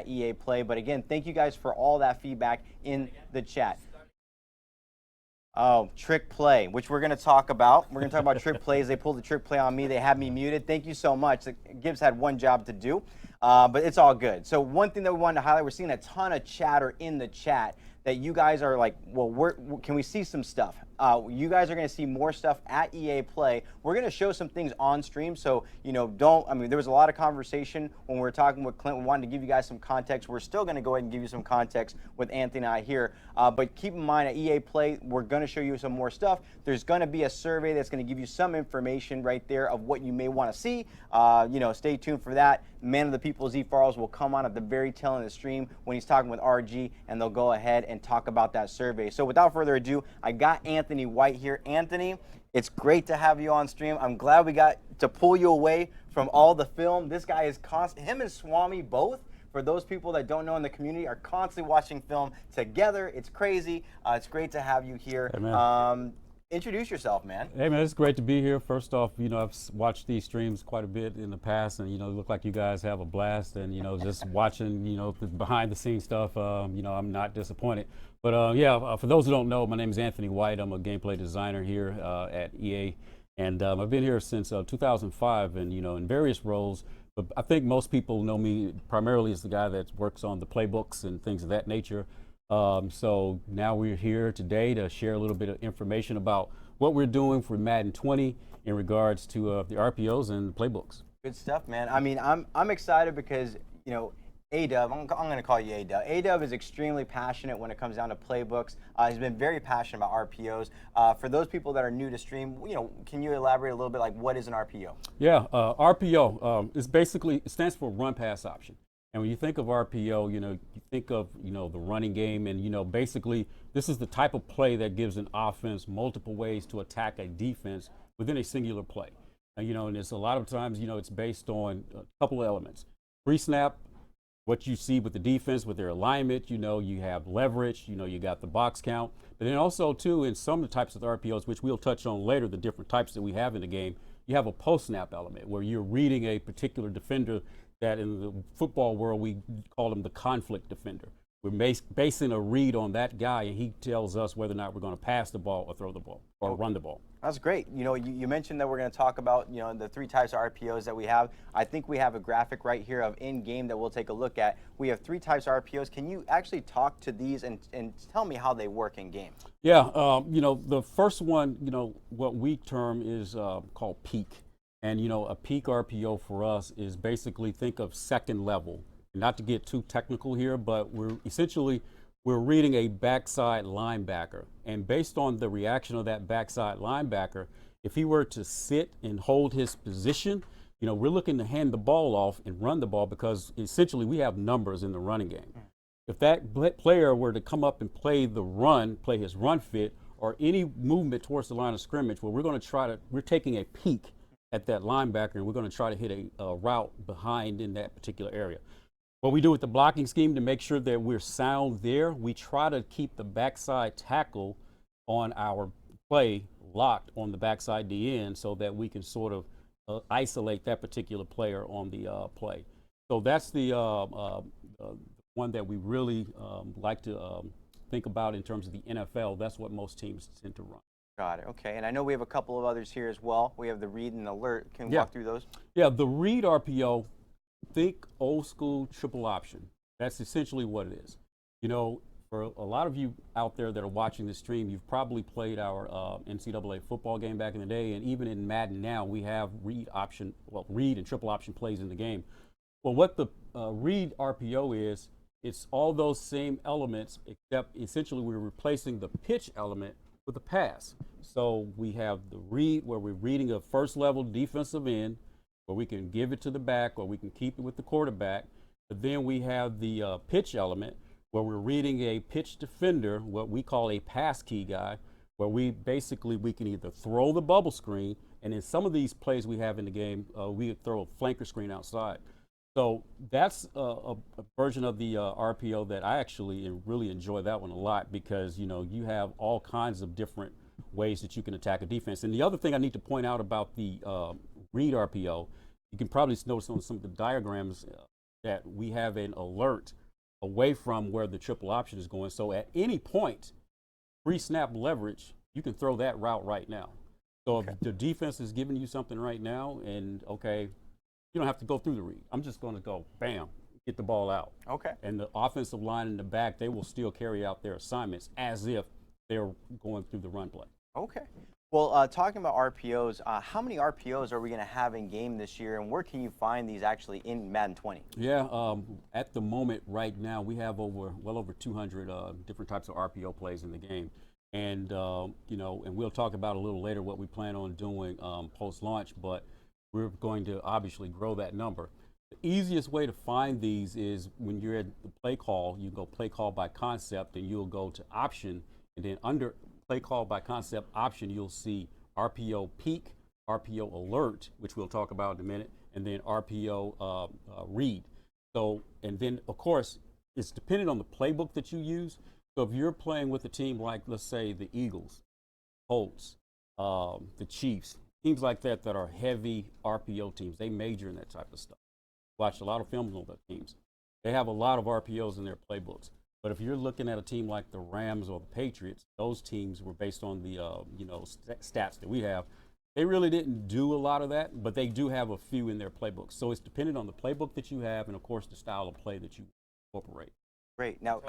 at EA Play. But again, thank you guys for all that feedback in the chat. Oh, trick play, which we're going to talk about. We're going to talk about trick plays. They pulled the trick play on me. They had me muted. Thank you so much. Gibbs had one job to do, but it's all good. So one thing that we wanted to highlight, we're seeing a ton of chatter in the chat that you guys are like, well, can we see some stuff? You guys are going to see more stuff at EA Play. We're going to show some things on stream, so there was a lot of conversation when we were talking with Clint. We wanted to give you guys some context. We're still going to go ahead and give you some context with Anthony and I here, but keep in mind at EA Play, we're going to show you some more stuff. There's going to be a survey that's going to give you some information right there of what you may want to see. Stay tuned for that. Man of the People Z Farles will come on at the very tail end of the stream when he's talking with RG, and they'll go ahead and talk about that survey. So without further ado, I got Anthony White here. Anthony, it's great to have you on stream. I'm glad we got to pull you away from all the film. This guy is constant. Him and Swami both, for those people that don't know in the community, are constantly watching film together. It's crazy. It's great to have you here. Hey, introduce yourself, man. Hey, man, it's great to be here. First off, I've watched these streams quite a bit in the past, and, it look like you guys have a blast, and, just watching, the behind the scenes stuff, I'm not disappointed. But for those who don't know, my name is Anthony White. I'm a gameplay designer here at EA, and I've been here since 2005, and, in various roles. But I think most people know me primarily as the guy that works on the playbooks and things of that nature. So now we're here today to share a little bit of information about what we're doing for Madden 20 in regards to the RPOs and playbooks. Good stuff, man. I mean, I'm excited because, A-Dub, I'm going to call you A-Dub. A-Dub is extremely passionate when it comes down to playbooks. He's been very passionate about RPOs. For those people that are new to stream, can you elaborate a little bit, like what is an RPO? Yeah, RPO is basically, it stands for run pass option. And when you think of RPO, you think of, the running game, and, basically this is the type of play that gives an offense multiple ways to attack a defense within a singular play. And it's a lot of times, it's based on a couple of elements. Pre-snap, what you see with the defense, with their alignment, you have leverage, you got the box count. But then also, too, in some of the types of RPOs, which we'll touch on later, the different types that we have in the game, you have a post-snap element where you're reading a particular defender that in the football world, we call him the conflict defender. We're basing a read on that guy, and he tells us whether or not we're going to pass the ball or throw the ball or run the ball. That's great. You mentioned that we're going to talk about, the three types of RPOs that we have. I think we have a graphic right here of in-game that we'll take a look at. We have three types of RPOs. Can you actually talk to these and tell me how they work in game? Yeah, the first one, what we term is called peak. And, a peak RPO for us is basically, think of second level. Not to get too technical here, but we're reading a backside linebacker. And based on the reaction of that backside linebacker, if he were to sit and hold his position, we're looking to hand the ball off and run the ball because essentially we have numbers in the running game. If that player were to come up and play his run fit, or any movement towards the line of scrimmage, well, we're taking a peek at that linebacker, and we're going to try to hit a route behind in that particular area. What we do with the blocking scheme to make sure that we're sound there, we try to keep the backside tackle on our play locked on the backside DN so that we can sort of isolate that particular player on the play. So that's the one that we really like to think about in terms of the NFL. That's what most teams tend to run. Got it. Okay. And I know we have a couple of others here as well. We have the read and alert. Can we walk through those? Yeah, the read RPO, think old school triple option. That's essentially what it is. For a lot of you out there that are watching this stream, you've probably played our NCAA football game back in the day, and even in Madden now, we have read and triple option plays in the game. Well, what the read RPO is, it's all those same elements, except essentially we're replacing the pitch element with a pass. So we have the read where we're reading a first level defensive end, where we can give it to the back or we can keep it with the quarterback. But then we have the pitch element where we're reading a pitch defender, what we call a pass key guy, where we can either throw the bubble screen, and in some of these plays we have in the game, we throw a flanker screen outside. So that's a version of the RPO that I actually really enjoy that one a lot because, you have all kinds of different ways that you can attack a defense. And the other thing I need to point out about the read RPO, you can probably notice on some of the diagrams that we have an alert away from where the triple option is going. So at any point, pre-snap leverage, you can throw that route right now. So if the defense is giving you something right now, and okay, you don't have to go through the read. I'm just going to go, bam, get the ball out. Okay. And the offensive line in the back, they will still carry out their assignments as if they're going through the run play. Okay. Well, talking about RPOs, how many RPOs are we going to have in game this year, and where can you find these actually in Madden 20? Yeah, at the moment right now, we have well over 200 different types of RPO plays in the game. And, you know, and we'll talk about a little later what we plan on doing post-launch, but we're going to obviously grow that number. The easiest way to find these is when you're at the play call, you go play call by concept, and you'll go to option, and then under play call by concept option, you'll see RPO peak, RPO alert, which we'll talk about in a minute, and then RPO read. So, and then of course, it's dependent on the playbook that you use. So if you're playing with a team like, let's say, the Eagles, Colts, the Chiefs, teams like that that are heavy RPO teams, they major in that type of stuff. Watch a lot of films on those teams. They have a lot of RPOs in their playbooks. But if you're looking at a team like the Rams or the Patriots, those teams were based on the stats that we have. They really didn't do a lot of that, but they do have a few in their playbooks. So it's dependent on the playbook that you have and, of course, the style of play that you incorporate. Great. Now,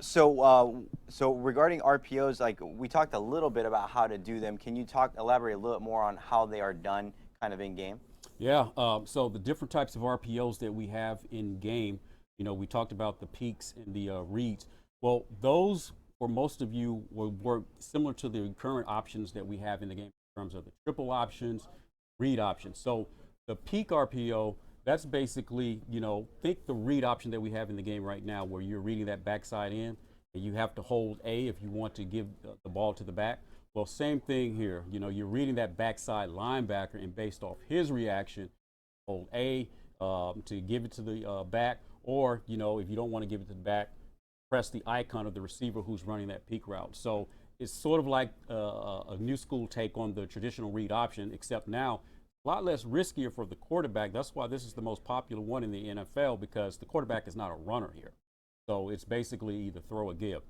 so regarding RPOs, like we talked a little bit about how to do them. Can you elaborate a little bit more on how they are done kind of in game? Yeah, so the different types of RPOs that we have in game, you know, we talked about the peaks and the reads. Well, those, for most of you, will work similar to the current options that we have in the game in terms of the triple options, read options. So the peak RPO, that's basically, you know, think the read option that we have in the game right now where you're reading that backside in and you have to hold A if you want to give the ball to the back. Well, same thing here. You know, you're reading that backside linebacker, and based off his reaction, hold A to give it to the back, or, you know, if you don't want to give it to the back, press the icon of the receiver who's running that peak route. So it's sort of like a new school take on the traditional read option, except now a lot less riskier for the quarterback. That's why this is the most popular one in the NFL, because the quarterback is not a runner here. So it's basically either throw or give.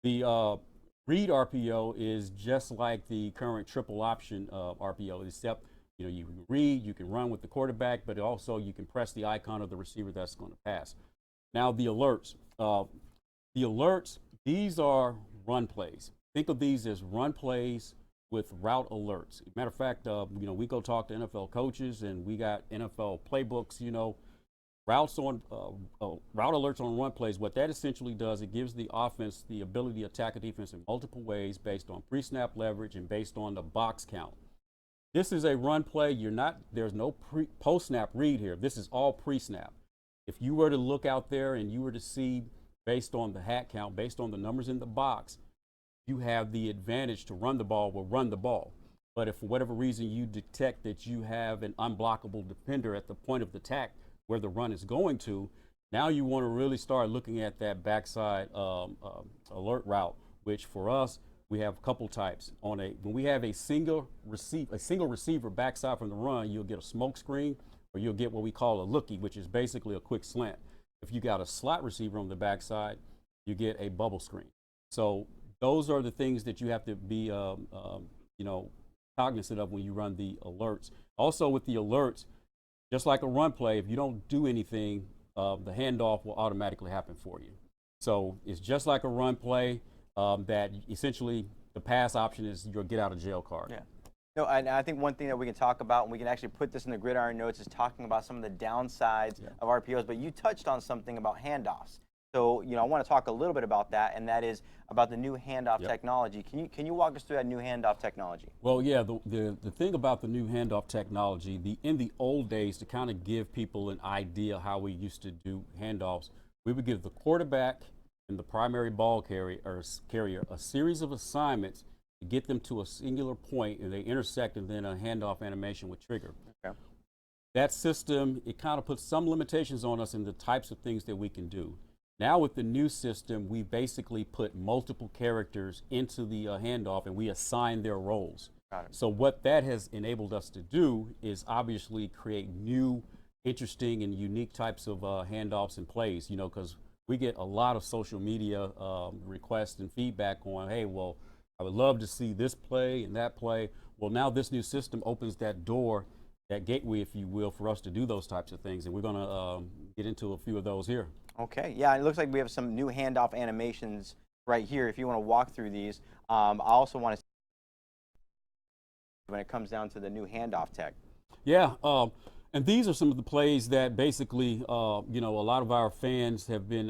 The read RPO is just like the current triple option RPO, except, you know, you can read, you can run with the quarterback, but also you can press the icon of the receiver that's going to pass. Now the alerts. These are run plays. Think of these as run plays with route alerts. Matter of fact, you know, we go talk to NFL coaches, and we got NFL playbooks. You know, route alerts on run plays. What that essentially does, it gives the offense the ability to attack a defense in multiple ways based on pre-snap leverage and based on the box count. This is a run play. There's no post-snap read here. This is all pre-snap. If you were to look out there and you were to see, based on the hat count, based on the numbers in the box, you have the advantage to run the ball, run the ball. But if for whatever reason you detect that you have an unblockable defender at the point of the attack where the run is going to, now you want to really start looking at that backside alert route, which for us, we have a couple types. When we have a single receiver backside from the run, you'll get a smoke screen, or you'll get what we call a lookie, which is basically a quick slant. If you got a slot receiver on the backside, you get a bubble screen. So those are the things that you have to be, you know, cognizant of when you run the alerts. Also with the alerts, just like a run play, if you don't do anything, the handoff will automatically happen for you. So it's just like a run play that essentially the pass option is your get out of jail card. Yeah. No, and I think one thing that we can talk about, and we can actually put this in the gridiron notes, is talking about some of the downsides of RPOs. But you touched on something about handoffs. So, you know, I want to talk a little bit about that, and that is about the new handoff technology. Can you walk us through that new handoff technology? Well, yeah, the thing about the new handoff technology, in the old days, to kind of give people an idea how we used to do handoffs, we would give the quarterback and the primary ball carrier a series of assignments to get them to a singular point, and they intersect, and then a handoff animation would trigger. Okay. That system, it kind of puts some limitations on us in the types of things that we can do. Now with the new system, we basically put multiple characters into the handoff, and we assign their roles. So what that has enabled us to do is obviously create new interesting and unique types of handoffs and plays, you know, because we get a lot of social media requests and feedback on, hey, well, I would love to see this play and that play. Well, now this new system opens that door, that gateway, if you will, for us to do those types of things. And we're going to get into a few of those here. Okay, yeah, it looks like we have some new handoff animations right here. If you want to walk through these, I also want to see when it comes down to the new handoff tech. Yeah, and these are some of the plays that basically, you know, a lot of our fans have been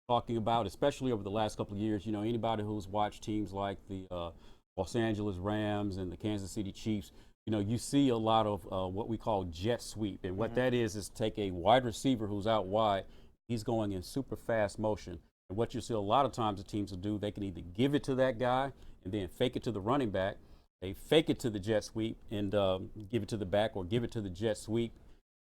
talking about, especially over the last couple of years. You know, anybody who's watched teams like the Los Angeles Rams and the Kansas City Chiefs, you know, you see a lot of what we call jet sweep. And what that is take a wide receiver who's out wide, he's going in super fast motion. And what you see a lot of times the teams will do, they can either give it to that guy and then fake it to the running back. They fake it to the jet sweep and give it to the back, or give it to the jet sweep,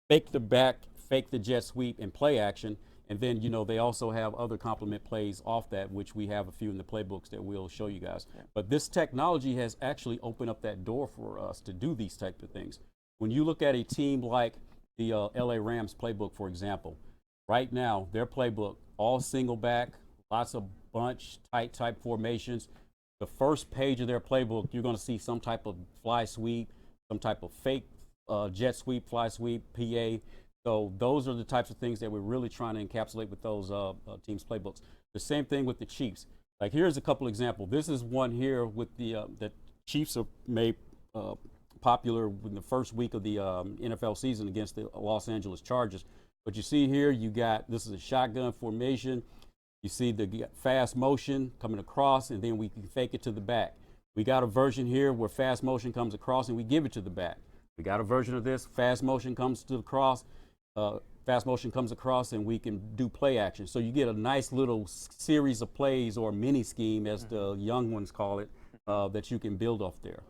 fake the back, fake the jet sweep, and play action. And then, you know, they also have other complement plays off that, which we have a few in the playbooks that we'll show you guys. Yeah. But this technology has actually opened up that door for us to do these type of things. When you look at a team like the LA Rams Playbook, for example, right now, their playbook, all single back, lots of bunch, tight type formations. The first page of their playbook, you're going to see some type of fly sweep, some type of fake jet sweep, fly sweep, PA. So those are the types of things that we're really trying to encapsulate with those teams' playbooks. The same thing with the Chiefs. Like, here's a couple examples. This is one here with the Chiefs have made popular in the first week of the NFL season against the Los Angeles Chargers. But you see here, you got, this is a shotgun formation. You see the fast motion coming across, and then we can fake it to the back. We got a version here where fast motion comes across and we give it to the back. We got a version of this, fast motion comes to the cross, fast motion comes across, and we can do play action. So you get a nice little series of plays, or mini scheme, as the young ones call it, that you can build off there.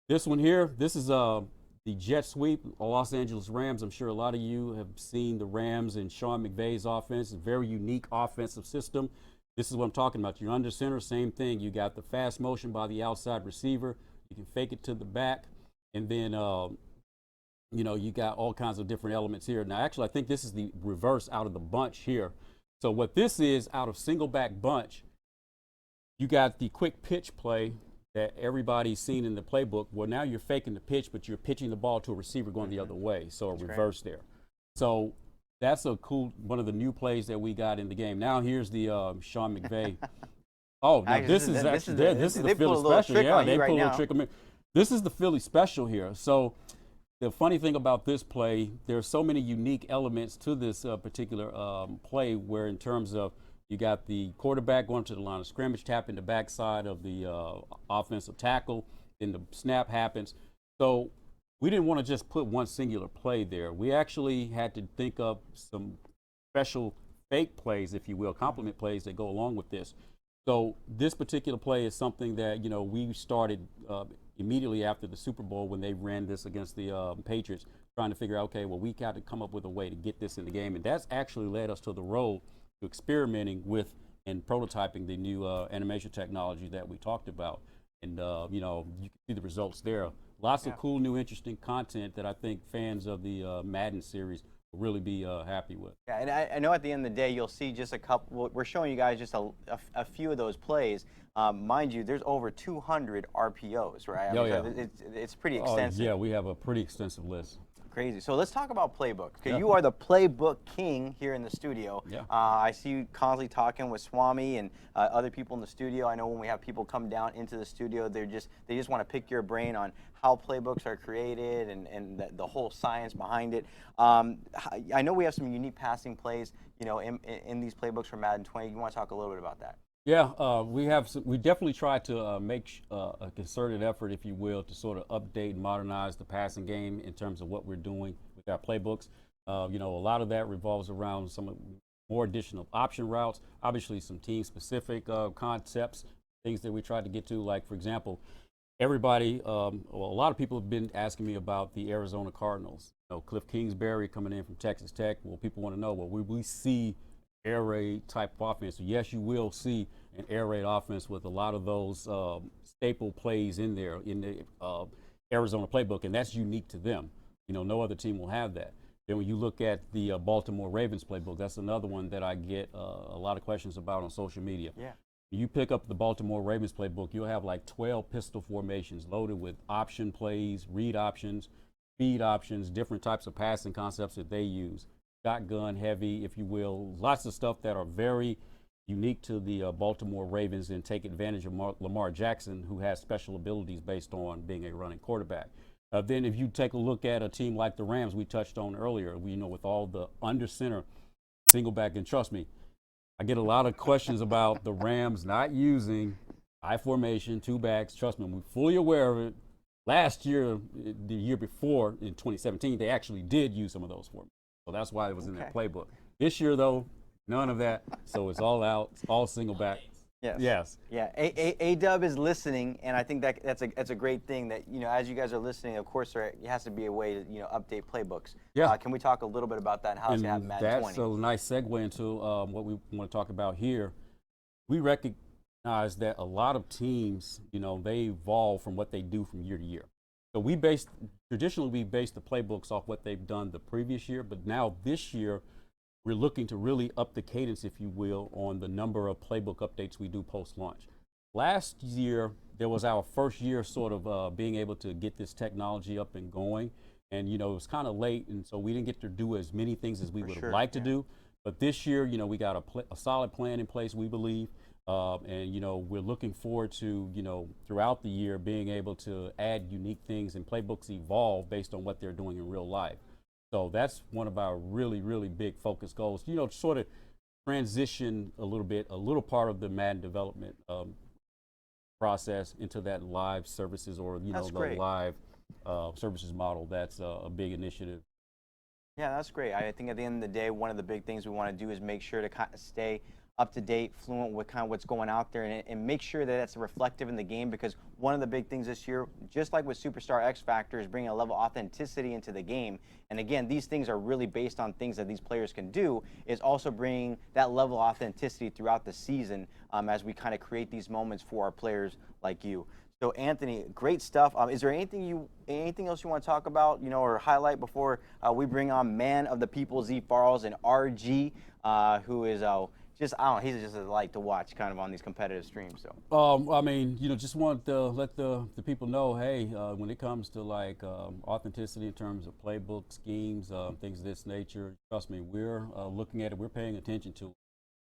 This one here, this is the jet sweep, Los Angeles Rams. I'm sure a lot of you have seen the Rams and Shaun Mcveigh's offense. It's a very unique offensive system. This is what I'm talking about. You're under center, same thing. You got the fast motion by the outside receiver. You can fake it to the back. And then, you know, you got all kinds of different elements here. Now, actually, I think this is the reverse out of the bunch here. So what this is, out of single back bunch, you got the quick pitch play that everybody's seen in the playbook. Well, now you're faking the pitch, but you're pitching the ball to a receiver going the other way. So that's a reverse there. So that's a cool, one of the new plays that we got in the game. Now here's the Shaun McVeigh. Oh, now this is the Philly special. Yeah, they pull a little trick on me. This is the Philly special here. So the funny thing about this play, there's so many unique elements to this particular play, where in terms of, you got the quarterback going to the line of scrimmage, tapping the backside of the offensive tackle, then the snap happens. So we didn't want to just put one singular play there. We actually had to think of some special fake plays, if you will, complement plays that go along with this. So this particular play is something that, you know, we started immediately after the Super Bowl when they ran this against the Patriots, trying to figure out, okay, well, we got to come up with a way to get this in the game. And that's actually led us to the road to experimenting with and prototyping the new animation technology that we talked about. And, you know, you can see the results there. Lots of cool, new, interesting content that I think fans of the Madden series will really be happy with. Yeah, and I know at the end of the day, you'll see just a couple. We're showing you guys just a few of those plays. Mind you, there's over 200 RPOs, right? I mean, it's pretty extensive. Yeah, we have a pretty extensive list. Crazy. So let's talk about Playbook, because you are the Playbook king here in the studio. Yeah. I see you constantly talking with Swami and other people in the studio. I know when we have people come down into the studio, they just want to pick your brain on how playbooks are created and the whole science behind it. I know we have some unique passing plays, you know, in these playbooks for Madden 20. You want to talk a little bit about that? Yeah, we definitely try to make a concerted effort, if you will, to sort of update and modernize the passing game in terms of what we're doing with our playbooks. You know, a lot of that revolves around some more additional option routes, obviously some team-specific concepts, things that we try to get to. Like, for example, everybody, well, a lot of people have been asking me about the Arizona Cardinals. You know, Cliff Kingsbury coming in from Texas Tech. Well, people want to know, well, we see air raid type of offense. So yes, you will see an air raid offense with a lot of those staple plays in there in the Arizona playbook, and that's unique to them. You know, no other team will have that. Then when you look at the Baltimore Ravens playbook, that's another one that I get a lot of questions about on social media. Yeah. You pick up the Baltimore Ravens playbook, you'll have like 12 pistol formations loaded with option plays, read options, speed options, different types of passing concepts that they use. Shotgun heavy, if you will, lots of stuff that are very unique to the Baltimore Ravens and take advantage of Lamar Jackson, who has special abilities based on being a running quarterback. Then if you take a look at a team like the Rams we touched on earlier, with all the under center single back, and trust me, I get a lot of questions about the Rams not using I formation, two backs. Trust me, we're fully aware of it. Last year, the year before, in 2017, they actually did use some of those formations. So that's why it was in their playbook. This year, though, none of that. So it's all out, it's all single back. Yes. Yes. Yeah. A-Dub is listening, and I think that's a great thing that, as you guys are listening, of course, there has to be a way to, update playbooks. Yeah. Can we talk a little bit about that and how it's happening at Madden 20? That's a nice segue into what we want to talk about here. We recognize that a lot of teams, they evolve from what they do from year to year. So traditionally we base the playbooks off what they've done the previous year, but now this year, we're looking to really up the cadence, if you will, on the number of playbook updates we do post-launch. Last year, there was our first year sort of being able to get this technology up and going. And, it was kind of late, and so we didn't get to do as many things as we would have liked to do. But this year, we got a solid plan in place, we believe. And, we're looking forward to, throughout the year, being able to add unique things, and playbooks evolve based on what they're doing in real life. So that's one of our really, really big focus goals, sort of transition a little part of the Madden development process into that live services, or, the live services model. That's a big initiative. Yeah, that's great. I think at the end of the day, one of the big things we want to do is make sure to kind of stay up to date, fluent with kind of what's going out there, and make sure that that's reflective in the game, because one of the big things this year, just like with Superstar X Factor, is bringing a level of authenticity into the game. And again, these things are really based on things that these players can do, is also bringing that level of authenticity throughout the season as we kind of create these moments for our players like you. So Anthony, great stuff. Is there anything else you want to talk about, or highlight before we bring on man of the people, Z Farls, and RG, who is he's just a delight to watch kind of on these competitive streams. So I mean, just want to let the people know, hey, when it comes to like authenticity in terms of playbook schemes, things of this nature, trust me, we're looking at it, we're paying attention to it.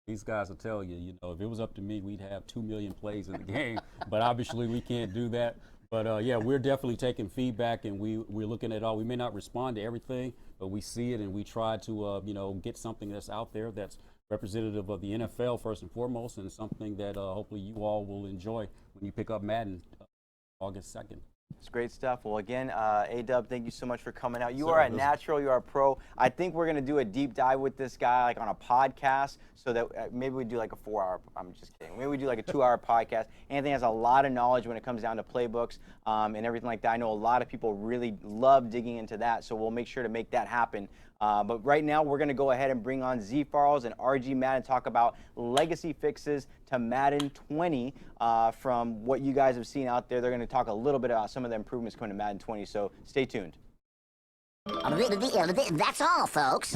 These guys will tell you, if it was up to me, we'd have 2 million plays in the game, but obviously we can't do that. But yeah, we're definitely taking feedback, and we're looking at all. We may not respond to everything, but we see it, and we try to get something that's out there that's representative of the NFL first and foremost, and something that hopefully you all will enjoy when you pick up Madden August 2nd. It's great stuff. Well, again, A-Dub, thank you so much for coming out. You are a natural. You are a pro. I think we're going to do a deep dive with this guy, like on a podcast, so that maybe we do like a 4-hour. I'm just kidding. Maybe we do like a 2-hour podcast. Anthony has a lot of knowledge when it comes down to playbooks and everything like that. I know a lot of people really love digging into that, so we'll make sure to make that happen. But right now, we're going to go ahead and bring on Z Farls and RG Madden, talk about legacy fixes to Madden 20 from what you guys have seen out there. They're going to talk a little bit about some of the improvements coming to Madden 20, so stay tuned. That's all, folks.